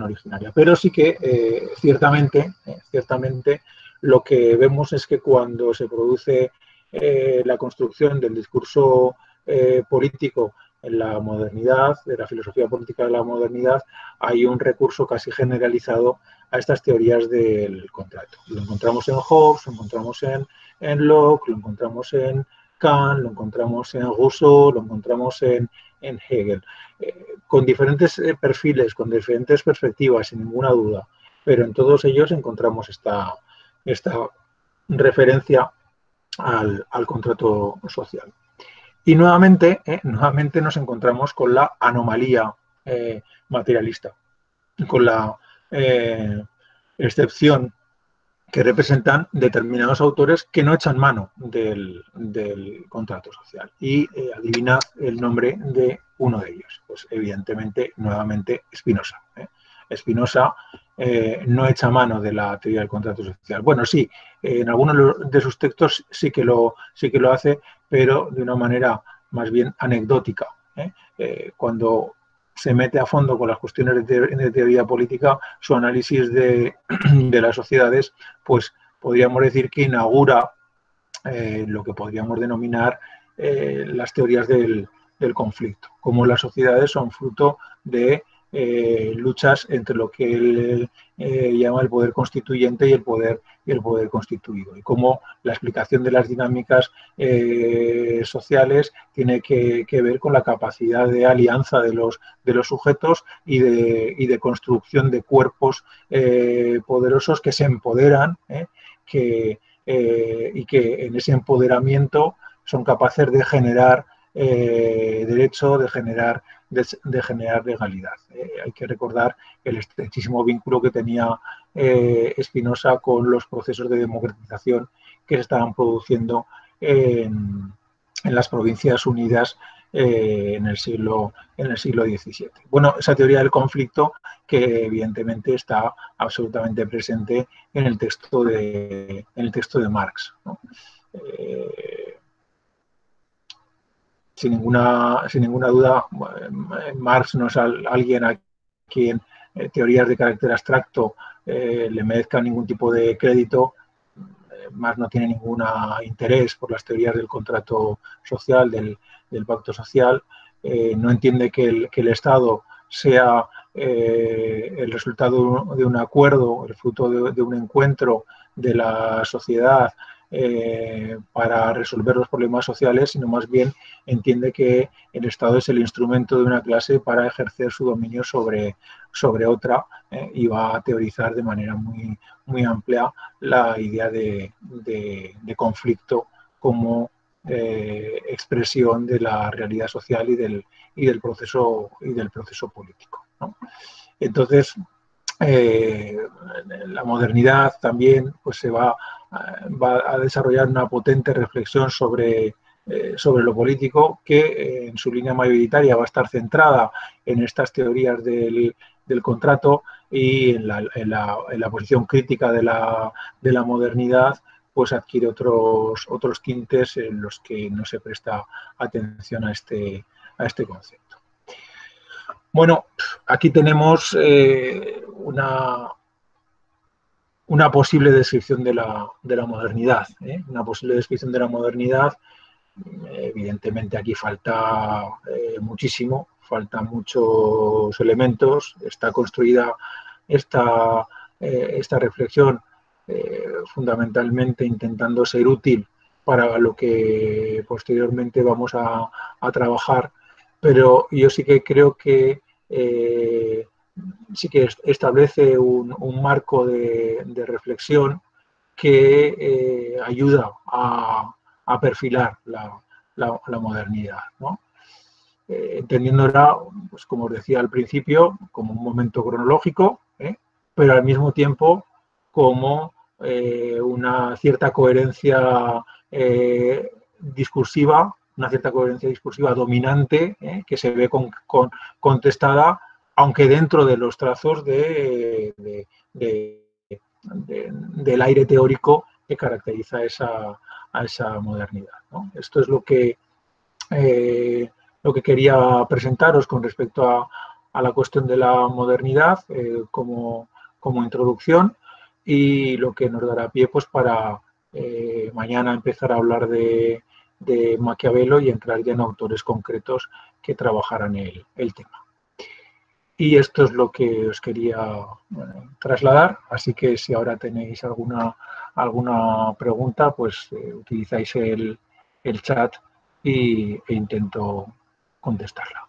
originaria. Pero sí que ciertamente lo que vemos es que cuando se produce la construcción del discurso político en la modernidad, de la filosofía política de la modernidad, hay un recurso casi generalizado a estas teorías del contrato. Lo encontramos en Hobbes, lo encontramos en Locke, lo encontramos en Kant, lo encontramos en Rousseau, lo encontramos en Hegel, con diferentes perfiles, con diferentes perspectivas, sin ninguna duda, pero en todos ellos encontramos esta referencia al contrato social. Y nuevamente nos encontramos con la anomalía materialista, con la excepción que representan determinados autores que no echan mano del contrato social. Y adivinad el nombre de uno de ellos. Pues evidentemente, nuevamente, Spinoza. Spinoza no echa mano de la teoría del contrato social. Bueno, sí, en algunos de sus textos sí que lo hace, pero de una manera más bien anecdótica. Cuando se mete a fondo con las cuestiones de teoría política, su análisis de las sociedades, pues podríamos decir que inaugura lo que podríamos denominar las teorías del conflicto, como las sociedades son fruto de luchas entre lo que él llama el poder constituyente y el poder constituido, y cómo la explicación de las dinámicas sociales tiene que ver con la capacidad de alianza de los sujetos y de construcción de cuerpos poderosos que se empoderan, y que en ese empoderamiento son capaces de generar derecho, de generar legalidad. Hay que recordar el estrechísimo vínculo que tenía Spinoza con los procesos de democratización que se estaban produciendo en las Provincias Unidas en el siglo XVII. Bueno, esa teoría del conflicto que evidentemente está absolutamente presente en el texto de Marx, ¿no? Sin ninguna duda, Marx no es alguien a quien teorías de carácter abstracto le merezcan ningún tipo de crédito. Marx no tiene ningún interés por las teorías del contrato social, del pacto social. No entiende que el Estado sea el resultado de un acuerdo, el fruto de un encuentro de la sociedad para resolver los problemas sociales, sino más bien entiende que el Estado es el instrumento de una clase para ejercer su dominio sobre otra, y va a teorizar de manera muy amplia la idea de conflicto como expresión de la realidad social y del proceso político, ¿no? Entonces, la modernidad también pues, va a desarrollar una potente reflexión sobre lo político que en su línea mayoritaria va a estar centrada en estas teorías del contrato, y en la posición crítica de la modernidad pues adquiere otros tintes en los que no se presta atención a este concepto. Bueno, aquí tenemos una posible descripción de la modernidad, una posible descripción de la modernidad. Evidentemente aquí falta muchísimo, faltan muchos elementos. Está construida esta reflexión fundamentalmente intentando ser útil para lo que posteriormente vamos a trabajar, pero yo sí que creo que sí que establece un marco de reflexión que ayuda a perfilar la modernidad, ¿no? Entendiéndola, pues, como os decía al principio, como un momento cronológico, pero al mismo tiempo como una cierta coherencia discursiva, dominante, que se ve contestada, aunque dentro de los trazos del aire teórico que caracteriza a esa modernidad, ¿no? Esto es lo que quería presentaros con respecto a la cuestión de la modernidad como introducción, y lo que nos dará pie pues, para mañana empezar a hablar de Maquiavelo y entrar ya en autores concretos que trabajarán el tema. Y esto es lo que os quería trasladar, así que si ahora tenéis alguna pregunta, pues utilizáis el chat e intento contestarla.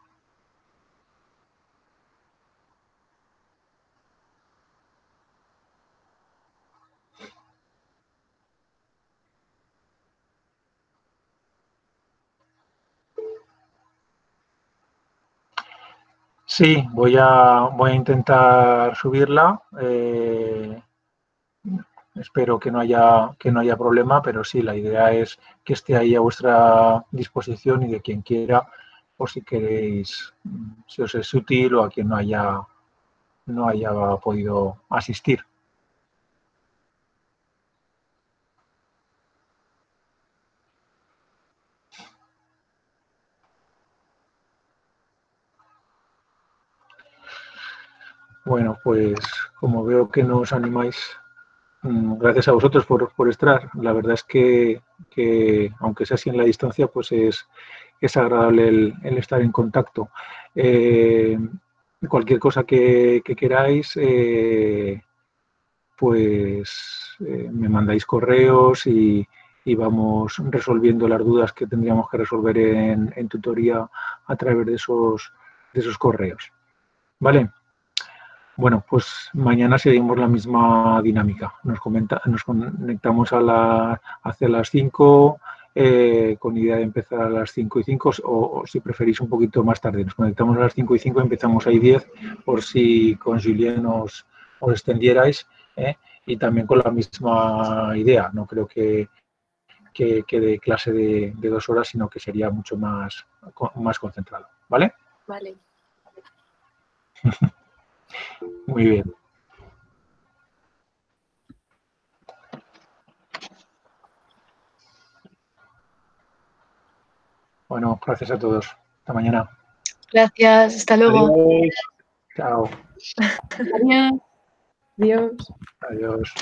Sí, voy a intentar subirla. Espero que no haya problema, pero sí, la idea es que esté ahí a vuestra disposición y de quien quiera, por si queréis, si os es útil, o a quien no haya podido asistir. Bueno, pues como veo que no os animáis, gracias a vosotros por estar. La verdad es que aunque sea así en la distancia, pues es agradable el estar en contacto. Cualquier cosa que queráis, pues me mandáis correos y vamos resolviendo las dudas que tendríamos que resolver en tutoría a través de esos correos. ¿Vale? Bueno, pues mañana seguimos la misma dinámica. Nos conectamos hacia las 5, con idea de empezar a las 5:05, o si preferís un poquito más tarde. Nos conectamos a las 5:05, empezamos ahí 10, por si con Julien os extendierais, y también con la misma idea. No creo que quede clase de 2 horas, sino que sería mucho más concentrado. ¿Vale? Vale. Muy bien. Bueno, gracias a todos. Hasta mañana. Gracias, hasta luego. Adiós. Chao. Adiós. Adiós. Adiós.